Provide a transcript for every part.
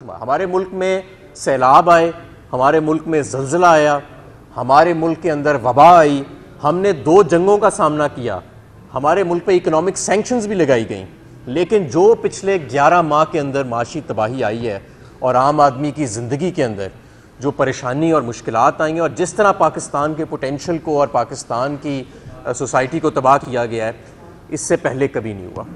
हमारे मुल्क में सैलाब आए, हमारे मुल्क में ज़लज़ला आया, हमारे मुल्क के अंदर वबा आई, हमने 2 जंगों का सामना किया, हमारे मुल्क पे इकोनॉमिक सैंक्शंस भी लगाई गई। लेकिन जो पिछले 11 माह के अंदर माशी तबाही आई है और आम आदमी की ज़िंदगी के अंदर जो परेशानी और मुश्किलात आई हैं और जिस तरह पाकिस्तान के पोटेंशल को और पाकिस्तान की सोसाइटी को तबाह किया गया है, इससे पहले कभी नहीं हुआ।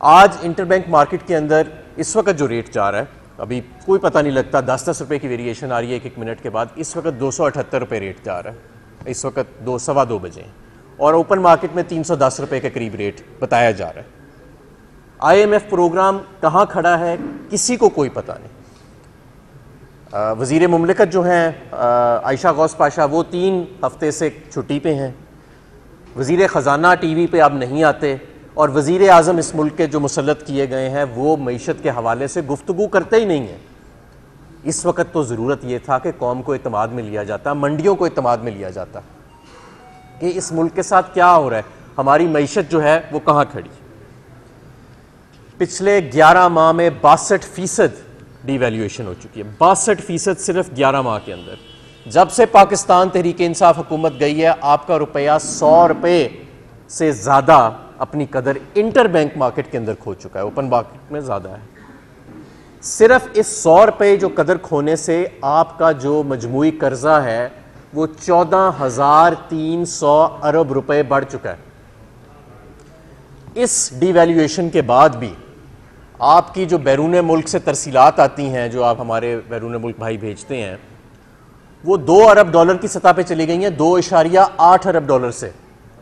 आज इंटरबैंक मार्केट के अंदर इस वक्त जो रेट जा रहा है, अभी कोई पता नहीं लगता, 10-10 रुपये की वेरिएशन आ रही है एक मिनट के बाद। इस वक्त 278 रुपये रेट जा रहा है, इस वक्त 2-2:15 बजे हैं और ओपन मार्केट में 310 रुपये के करीब रेट बताया जा रहा है। IMF प्रोग्राम कहाँ खड़ा है किसी को कोई पता नहीं। वज़ीर मुमलिकत जो हैं आयशा गौस पाशा, वो 3 हफ्ते से छुट्टी पे हैं। वज़ीर ख़जाना TV पे अब नहीं आते और वज़ीर आज़म इस मुल्क के जो मुसल्लत किए गए हैं वो मईशत के हवाले से गुफ्तगू करते ही नहीं हैं। इस वक्त तो ज़रूरत ये था कि कौम को इत्मीनान में लिया जाता, मंडियों को इत्मीनान में लिया जाता कि इस मुल्क के साथ क्या हो रहा है, हमारी मईशत जो है वो कहाँ खड़ी। पिछले 11 माह में 62% डिवैल्यूएशन हो चुकी है, 62% सिर्फ 11 माह के अंदर। जब से पाकिस्तान तहरीक इंसाफ हुकूमत गई है, आपका रुपया 100 रुपये से ज़्यादा अपनी कदर इंटर बैंक मार्केट के अंदर खो चुका है, ओपन मार्केट में ज़्यादा है। सिर्फ इस 100 रुपये जो कदर खोने से आपका जो मजमूई कर्जा है वो 14,300 अरब रुपए बढ़ चुका है। इस डिवैल्यूएशन के बाद भी आपकी जो बैरून मुल्क से तरसीलात आती हैं, जो आप हमारे बैरून मुल्क भाई भेजते हैं, वो $2 अरब की सतह पे चली गई हैं, 2.8 अरब डॉलर से।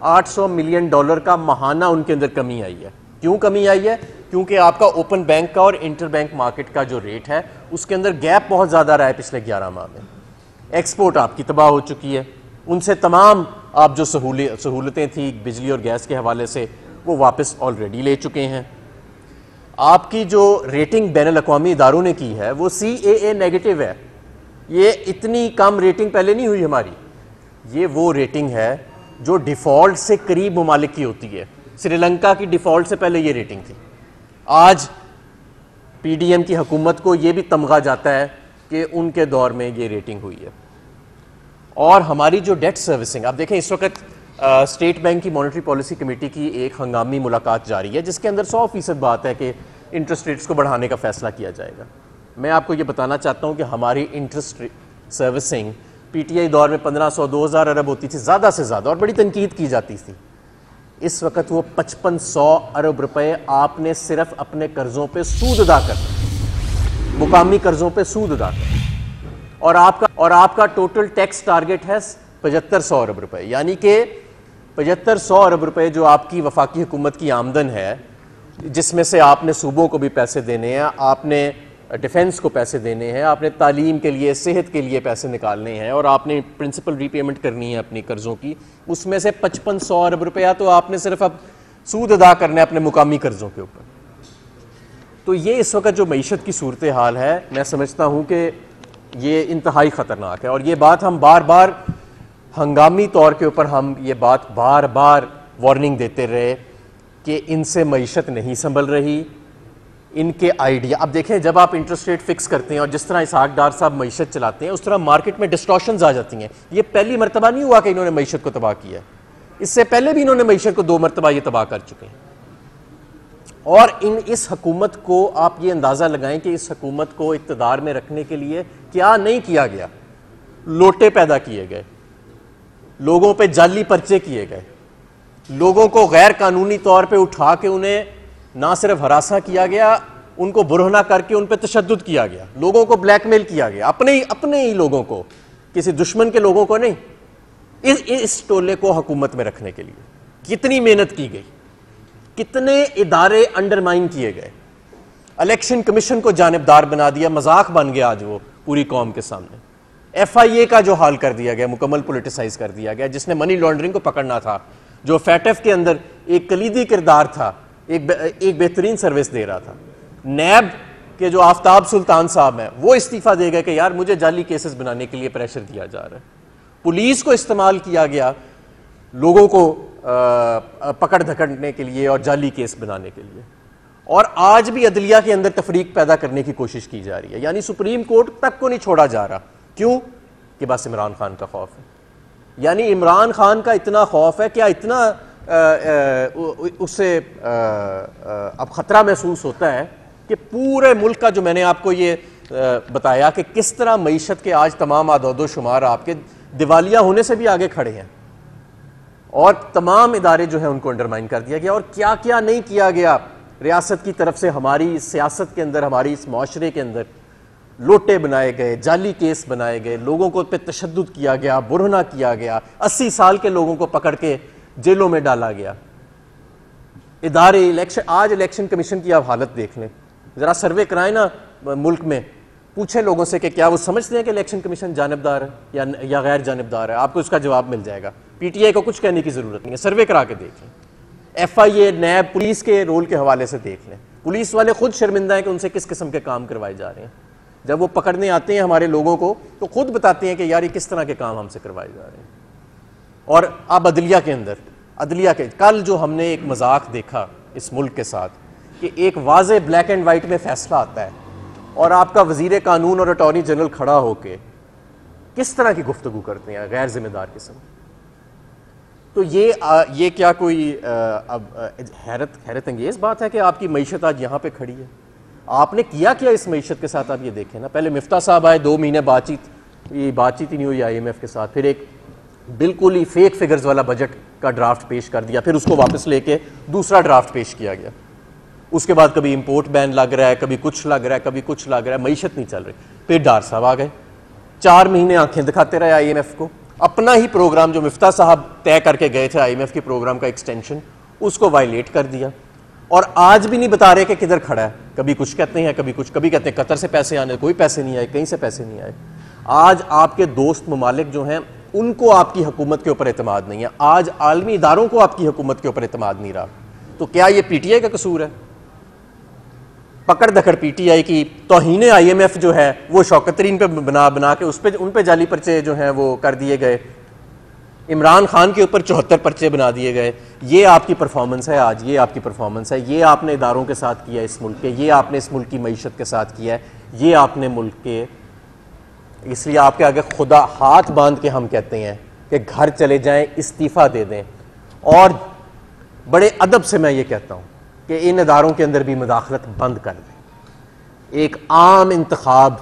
$800 मिलियन का महाना उनके अंदर कमी आई है। क्यों कमी आई है? क्योंकि आपका ओपन बैंक का और इंटर बैंक मार्केट का जो रेट है उसके अंदर गैप बहुत ज़्यादा रहा है पिछले 11 माह में। एक्सपोर्ट आपकी तबाह हो चुकी है, उनसे तमाम आप जो सहूलतें थी बिजली और गैस के हवाले से वो वापस ऑलरेडी ले चुके हैं। आपकी जो रेटिंग बैनुल अक़वामी इदारों ने की है वो CAA नेगेटिव है। ये इतनी कम रेटिंग पहले नहीं हुई हमारी। ये वो रेटिंग है जो डिफ़ॉल्ट से करीब ममालिक की होती है। श्रीलंका की डिफ़ॉल्ट से पहले ये रेटिंग थी। आज PDM की हुकूमत को ये भी तमगा जाता है कि उनके दौर में ये रेटिंग हुई है। और हमारी जो डेट सर्विसिंग, आप देखें इस वक्त स्टेट बैंक की मॉनेटरी पॉलिसी कमेटी की एक हंगामी मुलाकात जारी है जिसके अंदर 100% बात है कि इंटरेस्ट रेट्स को बढ़ाने का फैसला किया जाएगा। मैं आपको ये बताना चाहता हूँ कि हमारी इंटरेस्ट सर्विसिंग PTI दौर में 1500-2000 अरब होती थी ज़्यादा से ज़्यादा और बड़ी तनकीद की जाती थी। इस वक्त वो 5500 अरब रुपए आपने सिर्फ अपने कर्ज़ों पे सूद अदा करना, मुकामी कर्ज़ों पे सूद अदा करना। और आपका टोटल टैक्स टारगेट है 7500 अरब रुपए, यानी कि 7500 अरब रुपए जो आपकी वफाकी हुकूमत की आमदन है, जिसमें से आपने सूबों को भी पैसे देने हैं, आपने डिफेंस को पैसे देने हैं, आपने तालीम के लिए, सेहत के लिए पैसे निकालने हैं और आपने प्रिंसिपल रीपेमेंट करनी है अपनी कर्ज़ों की, उसमें से 5500 अरब रुपया तो आपने सिर्फ अब सूद अदा करना है अपने मुकामी कर्ज़ों के ऊपर। तो ये इस वक्त जो मईशत की सूरत हाल है, मैं समझता हूँ कि ये इंतहाई ख़तरनाक है। और ये बात हम बार बार हंगामी तौर के ऊपर हम ये बात बार बार वार्निंग देते रहे कि इनसे मईशत नहीं संभल रही, इनके आइडिया। अब देखें, जब आप इंटरेस्ट रेट फिक्स करते हैं और जिस तरह इसहाक डार साहब मईशत चलाते हैं, उस तरह मार्केट में डिस्टॉर्शंस आ जाती हैं। ये पहली मरतबा नहीं हुआ कि इन्होंने मईशत को तबाह किया, इससे पहले भी इन्होंने मईशत को 2 मरतबा ये तबाह कर चुके हैं। और इस हुकूमत को आप ये अंदाज़ा लगाएं कि इस हुकूमत को इक़्तिदार में रखने के लिए क्या नहीं किया गया। लोटे पैदा किए गए, लोगों पे जाली पर्चे किए गए, लोगों को गैर कानूनी तौर पे उठा के उन्हें ना सिर्फ हरासा किया गया, उनको बुरहना करके उन पे तशद्दुद किया गया, लोगों को ब्लैकमेल किया गया, अपने ही लोगों को, किसी दुश्मन के लोगों को नहीं। इस टोले को हुकूमत में रखने के लिए कितनी मेहनत की गई, कितने इदारे अंडरमाइन किए गए। इलेक्शन कमीशन को जानिबदार बना दिया, मजाक बन गया आज वो पूरी कौम के सामने। FIA का जो हाल कर दिया गया, मुकम्मल पोलिटिसाइज कर दिया गया, जिसने मनी लॉन्ड्रिंग को पकड़ना था, जो FATF के अंदर एक कलीदी किरदार था, एक बेहतरीन सर्विस दे रहा था। नैब के जो आफ्ताब सुल्तान साहब हैं वो इस्तीफा दे गए कि यार मुझे जाली केसेस बनाने के लिए प्रेशर दिया जा रहा है। पुलिस को इस्तेमाल किया गया लोगों को पकड़ धकड़ने के लिए और जाली केस बनाने के लिए। और आज भी अदलिया के अंदर तफरीक पैदा करने की कोशिश की जा रही है। यानी सुप्रीम कोर्ट तक को नहीं छोड़ा जा रहा। क्यों? कि बस इमरान खान का खौफ है। यानी इमरान खान का इतना खौफ है, क्या इतना उससे अब खतरा महसूस होता है कि पूरे मुल्क का, जो मैंने आपको ये बताया कि किस तरह मईशत के आज तमाम आदादो शुमार आपके दिवालिया होने से भी आगे खड़े हैं और तमाम इदारे जो है उनको अंडरमाइन कर दिया गया। और क्या क्या नहीं किया गया रियासत की तरफ से, हमारी सियासत के अंदर, हमारी इस माशरे के अंदर लोटे बनाए गए, जाली केस बनाए गए, लोगों को पे तशद्दुद किया गया, बुरहना किया गया, 80 साल के लोगों को पकड़ के जेलों में डाला गया। इदारे आज इलेक्शन कमीशन की आप हालत देख लें, जरा सर्वे कराएं ना मुल्क में, पूछें लोगों से कि क्या वो समझते हैं कि इलेक्शन कमीशन जानिबदार है या गैर जानिबदार है। आपको उसका जवाब मिल जाएगा। पीटीआई को कुछ कहने की जरूरत नहीं है, सर्वे करा के देख लें। FIA, नैब, पुलिस के रोल के हवाले से देख लें। पुलिस वाले खुद शर्मिंदा है कि उनसे किस किस्म के काम करवाए जा रहे हैं। जब वो पकड़ने आते हैं हमारे लोगों को तो खुद बताते हैं कि यार ये किस तरह के काम हमसे करवाए जा रहे हैं। और अब अदलिया के अंदर, अदलिया के कल जो हमने एक मजाक देखा इस मुल्क के साथ कि एक वाज़े ब्लैक एंड वाइट में फैसला आता है और आपका वजीर कानून और अटॉर्नी जनरल खड़ा होकर किस तरह की गुफ्तगू करते हैं गैर जिम्मेदार किस्म। तो ये क्या कोई अब हैरत अंगेज बात है कि आपकी मईशत आज यहाँ पे खड़ी है। आपने किया क्या इस मईशत के साथ? आप ये देखें ना, पहले मिफ्ता साहब आए, 2 महीने बातचीत ही नहीं हुई IMF के साथ, फिर एक बिल्कुल ही फेक फिगर्स वाला बजट का ड्राफ्ट पेश कर दिया, फिर उसको वापस लेके दूसरा ड्राफ्ट पेश किया गया। उसके बाद कभी इंपोर्ट बैन लग रहा है, कभी कुछ लग रहा है, कभी कुछ लग रहा है, मईशत नहीं चल रही। फिर डार साहब आ गए, 4 महीने आंखें दिखाते रहे IMF को। अपना ही प्रोग्राम जो मिफ्ता साहब तय करके गए थे IMF के प्रोग्राम का एक्सटेंशन, उसको वायलेट कर दिया और आज भी नहीं बता रहे कि किधर खड़ा है। कभी कुछ कहते हैं, कभी कुछ, कभी कहते हैं कतर से पैसे आने, कोई पैसे नहीं आए, कहीं से पैसे नहीं आए। आज आपके दोस्त ममालिक जो हैं उनको आपकी हुकूमत के ऊपर एतमाद नहीं है। आज आलमी इदारों को आपकी हुकूमत के ऊपर एतमाद नहीं रहा। तो क्या ये PTI का कसूर है? पकड़ दखड़ PTI की, तौहीन IMF जो है वो शौकत तरीन पे बना के उन पे जाली पर्चे जो हैं वो कर दिए गए। इमरान खान के ऊपर 74 पर्चे बना दिए गए। ये आपकी परफॉर्मेंस है आज, ये आपकी परफॉर्मेंस है। ये आपने इदारों के साथ किया इस मुल्क के, ये आपने इस मुल्क की मईशत के साथ किया है, ये आपने मुल्क के। इसलिए आपके आगे खुदा हाथ बांध के हम कहते हैं कि घर चले जाएं, इस्तीफा दे दें। और बड़े अदब से मैं ये कहता हूँ कि इन इदारों के अंदर भी मुदाखलत बंद कर दें। एक आम इंतखाब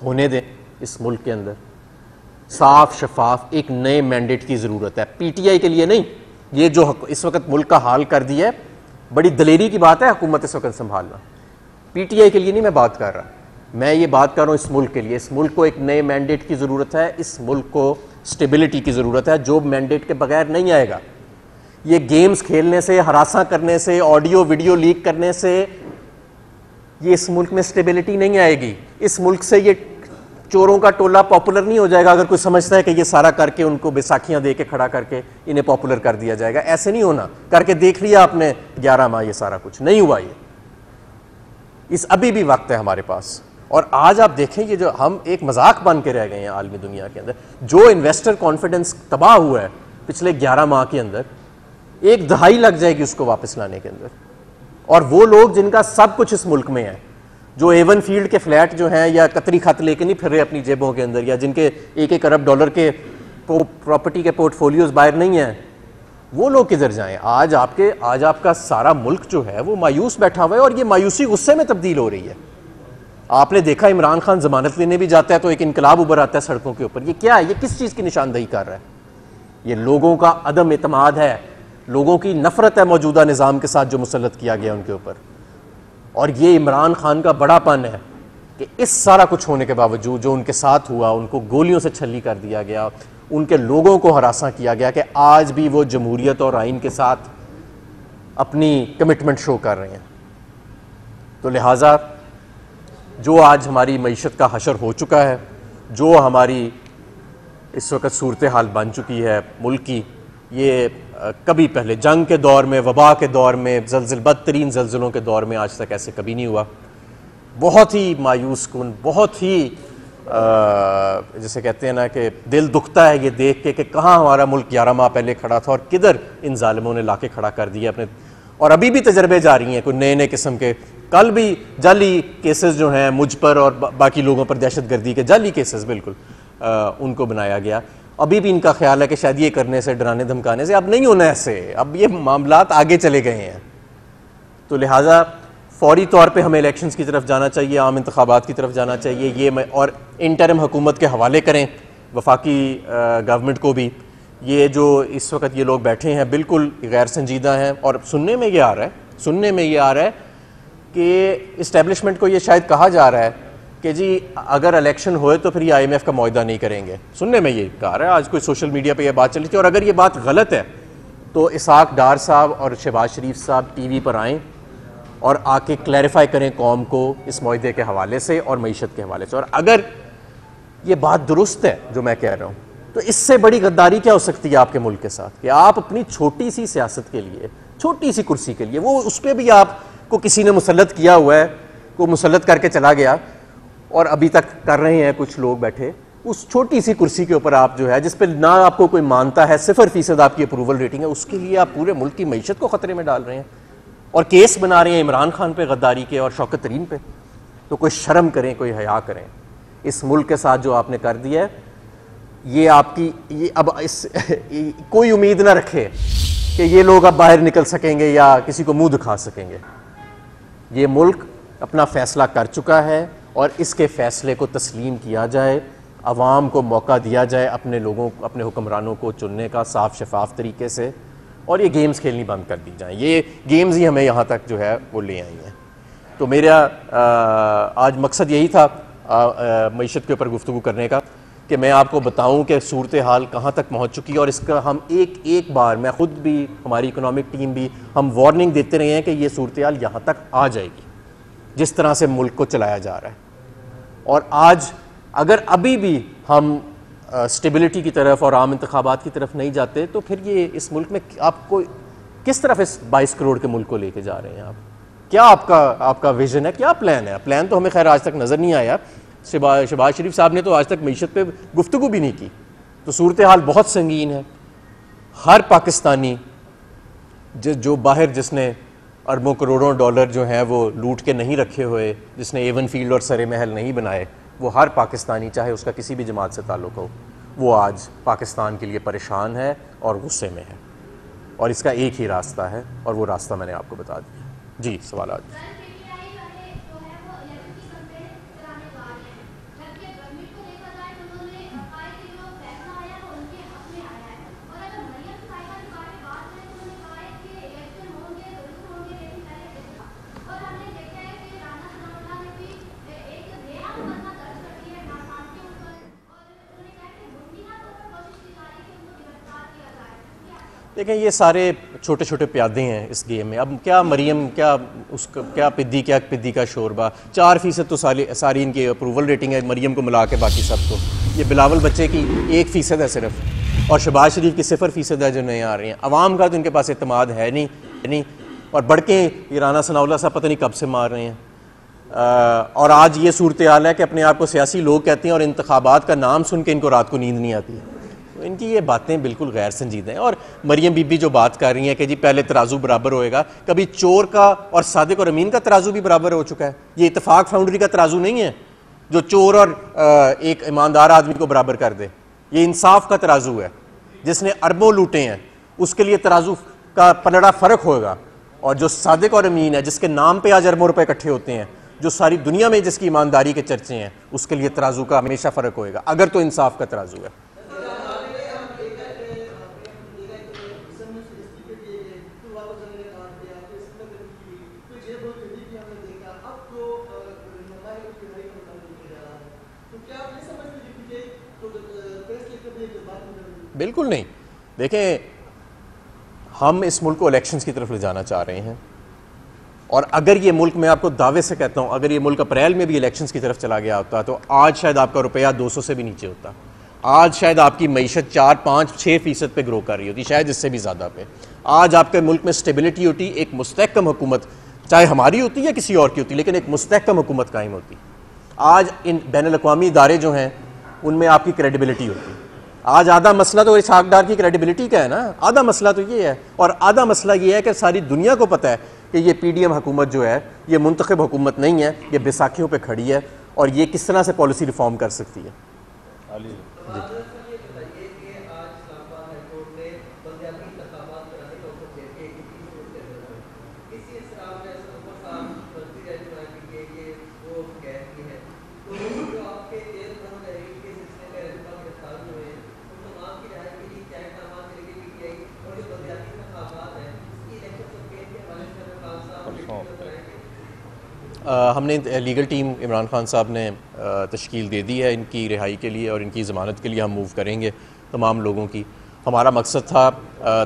होने दें इस मुल्क के अंदर, साफ शफाफ एक नए मैंडेट की ज़रूरत है। PTI के लिए नहीं, ये जो इस वक्त मुल्क का हाल कर दिया है, बड़ी दलेरी की बात है हुकूमत इस वक्त संभालना। PTI के लिए नहीं मैं बात कर रहा, मैं ये बात कर रहा हूँ इस मुल्क के लिए। इस मुल्क को एक नए मैंडेट की ज़रूरत है, इस मुल्क को स्टेबिलिटी की ज़रूरत है, जो मैंडेट के बगैर नहीं आएगा। ये गेम्स खेलने से, हरासा करने से, ऑडियो वीडियो लीक करने से ये इस मुल्क में स्टेबिलिटी नहीं आएगी। इस मुल्क से ये चोरों का टोला पॉपुलर नहीं हो जाएगा। अगर कोई समझता है कि ये सारा करके उनको बैसाखियां दे के खड़ा करके इन्हें पॉपुलर कर दिया जाएगा, ऐसे नहीं होना। करके देख लिया आपने 11 माह, ये सारा कुछ नहीं हुआ। ये इस अभी भी वक्त है हमारे पास। और आज आप देखें, ये जो हम एक मजाक बन के रह गए हैं आलमी दुनिया के अंदर, जो इन्वेस्टर कॉन्फिडेंस तबाह हुआ है पिछले 11 माह के अंदर, 1 दहाई लग जाएगी उसको वापस लाने के अंदर। और वो लोग जिनका सब कुछ इस मुल्क में है, जो एवन फील्ड के फ्लैट जो हैं या कतरी खत लेके नहीं फिर रहे अपनी जेबों के अंदर, या जिनके 1-1 अरब डॉलर के प्रॉपर्टी के पोर्टफोलियोज बाहर नहीं हैं, वो लोग किधर जाएं? आज आपका सारा मुल्क जो है वो मायूस बैठा हुआ है और ये मायूसी गुस्से में तब्दील हो रही है। आपने देखा इमरान खान जमानत लेने भी जाता है तो एक इनकलाब उभर आता है सड़कों के ऊपर। ये क्या है? ये किस चीज़ की निशानदही कर रहा है? ये लोगों का अदम एतमाद है, लोगों की नफरत है मौजूदा निज़ाम के साथ जो मुसल्लत किया गया उनके ऊपर। और ये इमरान खान का बड़ापन है कि इस सारा कुछ होने के बावजूद जो उनके साथ हुआ, उनको गोलियों से छल्ली कर दिया गया, उनके लोगों को हरासा किया गया, कि आज भी वो जमहूरियत और आइन के साथ अपनी कमिटमेंट शो कर रहे हैं। तो लिहाजा जो आज हमारी मईशत का हशर हो चुका है, जो हमारी इस वक्त सूरत हाल बन चुकी है मुल्क की, ये कभी पहले जंग के दौर में, वबा के दौर में, बदतरीन जल्जलों के दौर में आज तक ऐसे कभी नहीं हुआ। बहुत ही मायूस कुन, बहुत ही जैसे कहते हैं ना कि दिल दुखता है ये देख के कि कहाँ हमारा मुल्क 11 माह पहले खड़ा था और किधर इन जालिमों ने लाके खड़ा कर दिया अपने और अभी भी तजर्बे जारी हैं, कोई नए नए किस्म के। कल भी जाली केसेस जो हैं मुझ पर और बाकी लोगों पर, दहशतगर्दी के जाली केसेस बिल्कुल उनको बनाया गया। अभी भी इनका ख्याल है कि शायद ये करने से, डराने धमकाने से अब नहीं होना ऐसे, अब ये मामलात आगे चले गए हैं। तो लिहाजा फौरी तौर पे हमें इलेक्शंस की तरफ जाना चाहिए, आम इंतखाबात की तरफ जाना चाहिए। ये और इंटरिम हुकूमत के हवाले करें, वफाकी गवर्नमेंट को भी। ये जो इस वक्त ये लोग बैठे हैं बिल्कुल गैर संजीदा हैं। और सुनने में ये आ रहा है कि इस्टेब्लिशमेंट को ये शायद कहा जा रहा है कि जी अगर इलेक्शन होए तो फिर ये IMF का मुआहदा नहीं करेंगे। सुनने में ये कहा रहा है, आज कोई सोशल मीडिया पे ये बात चली थी। और अगर ये बात गलत है तो इसहाक डार साहब और शहबाज शरीफ साहब TV पर आएँ और आके क्लैरिफाई करें कौम को इस मुआहदे के हवाले से और मईशत के हवाले से। और अगर ये बात दुरुस्त है जो मैं कह रहा हूँ, तो इससे बड़ी गद्दारी क्या हो सकती है आपके मुल्क के साथ कि आप अपनी छोटी सी सियासत के लिए, छोटी सी कुर्सी के लिए, वो उस पर भी आपको किसी ने मुसल्लत किया हुआ है, को मुसल्लत करके चला गया और अभी तक कर रहे हैं कुछ लोग बैठे, उस छोटी सी कुर्सी के ऊपर आप जो है, जिस पर ना आपको कोई मानता है, 0% आपकी अप्रूवल रेटिंग है, उसके लिए आप पूरे मुल्क की मईशत को ख़तरे में डाल रहे हैं और केस बना रहे हैं इमरान खान पे गद्दारी के और शौकत तरीन पे। तो कोई शर्म करें, कोई हया करें। इस मुल्क के साथ जो आपने कर दिया है, ये आपकी ये अब कोई उम्मीद ना रखे कि ये लोग अब बाहर निकल सकेंगे या किसी को मुंह दिखा सकेंगे। ये मुल्क अपना फैसला कर चुका है और इसके फैसले को तस्लीम किया जाए, अवाम को मौका दिया जाए अपने लोगों, अपने हुक्मरानों को चुनने का साफ शफाफ तरीके से, और ये गेम्स खेलनी बंद कर दी जाए। ये गेम्स ही हमें यहाँ तक जो है वो ले आई हैं। तो मेरा आज मकसद यही था मईशत के ऊपर गुफ्तगू करने का कि मैं आपको बताऊं कि सूरत हाल कहाँ तक पहुँच चुकी है। और इसका हम एक बार, मैं ख़ुद भी, हमारी इकोनॉमिक टीम भी, हम वार्निंग देते रहे हैं कि ये सूरत हाल यहाँ तक आ जाएगी जिस तरह से मुल्क को चलाया जा रहा है। और आज अगर अभी भी हम स्टेबिलिटी की तरफ और आम इंतखाबात की तरफ नहीं जाते तो फिर ये इस मुल्क में आपको किस तरफ इस 22 करोड़ के मुल्क को लेके जा रहे हैं आप? क्या आपका विजन है, क्या प्लान है? प्लान तो हमें खैर आज तक नज़र नहीं आया। शहबाज शरीफ साहब ने तो आज तक मईशत पे गुफ्तगू भी नहीं की। तो सूरत हाल बहुत संगीन है। हर पाकिस्तानी जो बाहर, जिसने अरबों करोड़ों डॉलर जो हैं वो लूट के नहीं रखे हुए, जिसने एवन फील्ड और सरे महल नहीं बनाए, वो हर पाकिस्तानी, चाहे उसका किसी भी जमात से ताल्लुक़ हो, वो आज पाकिस्तान के लिए परेशान है और गुस्से में है। और इसका एक ही रास्ता है और वो रास्ता मैंने आपको बता दिया। जी, सवाल आज देखें, ये सारे छोटे छोटे प्यादे हैं इस गेम में। अब क्या मरियम, क्या पिद्दी का शोरबा, 4% तो सारी इनकी अप्रूवल रेटिंग है मरियम को मिला के, बाकी सबको। ये बिलावल बच्चे की 1% है सिर्फ, और शहबाज शरीफ की 0% है जो नए आ रहे हैं। अवाम का तो इनके पास इत्तेमाद है नहीं। और बढ़ के ये राना सनाउल्लाह साहब पता नहीं कब से मार रहे हैं। और आज ये सूरत हाल है कि अपने आप को सियासी लोग कहते हैं और इंतखाबात का नाम सुन के इनको रात को नींद नहीं आती है। तो इनकी ये बातें बिल्कुल गैर संजीदा हैं। और मरियम बीबी जो बात कर रही हैं कि जी पहले तराजू बराबर होएगा, कभी चोर का और सादिक और अमीन का तराजू भी बराबर हो चुका है। ये इत्तेफाक फाउंड्री का तराजू नहीं है जो चोर और एक ईमानदार आदमी को बराबर कर दे। ये इंसाफ का तराजू है। जिसने अरबों लूटे हैं उसके लिए तराजू का पलड़ा फ़र्क होगा, और जो सादिक और अमीन है, जिसके नाम पे आज अरबों रुपए इकट्ठे होते हैं, जो सारी दुनिया में जिसकी ईमानदारी के चर्चे हैं, उसके लिए तराजू का हमेशा फ़र्क होएगा, अगर तो इंसाफ का तराजू है। बिल्कुल नहीं। देखें, हम इस मुल्क को इलेक्शंस की तरफ ले जाना चाह रहे हैं, और अगर ये मुल्क, मैं आपको दावे से कहता हूँ, अगर ये मुल्क अप्रैल में भी इलेक्शंस की तरफ चला गया होता तो आज शायद आपका रुपया 200 से भी नीचे होता। आज शायद आपकी मईशत 4, 5, 6% पे ग्रो कर रही होती, शायद इससे भी ज़्यादा पे। आज आपके मुल्क में स्टेबिलिटी होती, एक मुस्तहकम हुकूमत, चाहे हमारी होती या किसी और की होती, लेकिन एक मुस्तहकम हुकूमत कायम होती। आज इन बैनुल अक़वामी इदारे जो हैं उनमें आपकी क्रेडिबिलिटी होती। आज आधा मसला तो इसहाक डार की क्रेडिबिलिटी का है ना, आधा मसला तो ये है। और आधा मसला ये है कि सारी दुनिया को पता है कि ये PDM हुकूमत जो है ये मुंतखब हुकूमत नहीं है, ये बैसाखियों पे खड़ी है और ये किस तरह से पॉलिसी रिफॉर्म कर सकती है। हमने लीगल टीम इमरान खान साहब ने तश्कील दे दी है इनकी रिहाई के लिए और इनकी ज़मानत के लिए हम मूव करेंगे तमाम लोगों की। हमारा मकसद था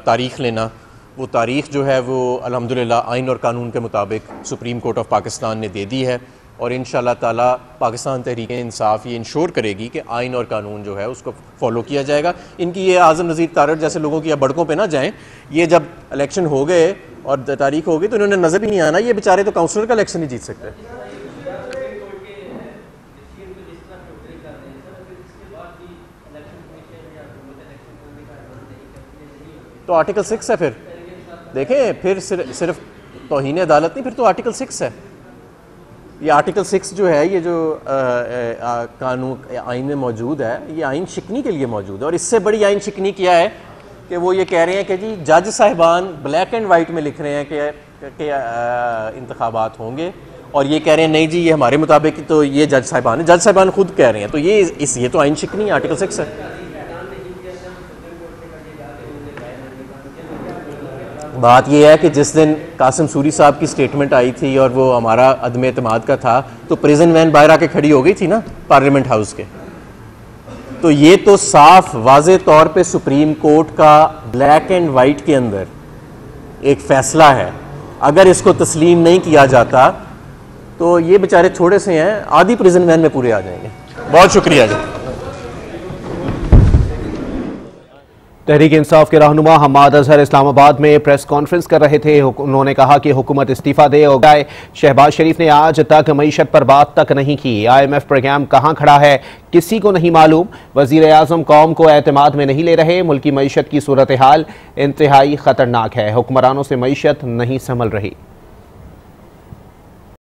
तारीख़ लेना, वो तारीख़ जो है वो अल्हम्दुलिल्लाह आइन और कानून के मुताबिक सुप्रीम कोर्ट ऑफ पाकिस्तान ने दे दी है और इंशाअल्लाह ताला पाकिस्तान तहरीक इंसाफ ये इंश्योर करेगी कि आइन और कानून जो है उसको फॉलो किया जाएगा। इनकी ये आज़म नज़ीर तारड़ जैसे लोगों की अब बड़कों पे ना जाएं, ये जब इलेक्शन हो गए और तारीख हो गई तो इन्होंने नज़र भी नहीं आना, ये बेचारे तो काउंसलर का इलेक्शन नहीं जीत सकते। तो आर्टिकल 6 है, फिर देखें, फिर सिर्फ तौहीन अदालत नहीं, फिर तो आर्टिकल 6 है। ये आर्टिकल 6 जो है, ये जो कानून आइन में मौजूद है, ये आइन शिकनी के लिए मौजूद है। और इससे बड़ी आइन शिकनी क्या है कि वो ये कह रहे हैं कि जी जज साहिबान ब्लैक एंड वाइट में लिख रहे हैं कि इंतखाबात होंगे और ये कह रहे हैं नहीं जी ये हमारे मुताबिक, तो ये जज साहिबान है, जज साहिबान खुद कह रहे हैं, तो ये तो आइन शिकनी आर्टिकल 6 है। बात यह है कि जिस दिन कासिम सूरी साहब की स्टेटमेंट आई थी और वो हमारा अदम एतमाद का था, तो प्रिजन वैन बाहर आके खड़ी हो गई थी ना पार्लियामेंट हाउस के। तो ये तो साफ वाज़े तौर पे सुप्रीम कोर्ट का ब्लैक एंड वाइट के अंदर एक फैसला है। अगर इसको तस्लीम नहीं किया जाता तो ये बेचारे थोड़े से हैं, आधी प्रिजन वैन में पूरे आ जाएंगे। बहुत शुक्रिया जी। तहरीक इंसाफ के रहनुमा हम्माद अजहर इस्लामाबाद में प्रेस कॉन्फ्रेंस कर रहे थे। उन्होंने कहा कि हुकूमत इस्तीफा दे और जाए। शहबाज शरीफ ने आज तक मईशत पर बात तक नहीं की। IMF प्रोग्राम कहाँ खड़ा है किसी को नहीं मालूम। वजीर आजम कौम को एतमाद में नहीं ले रहे। मुल्की मईशत की सूरत हाल इंतहाई खतरनाक है। हुक्मरानों से मईशत नहीं संभल रही।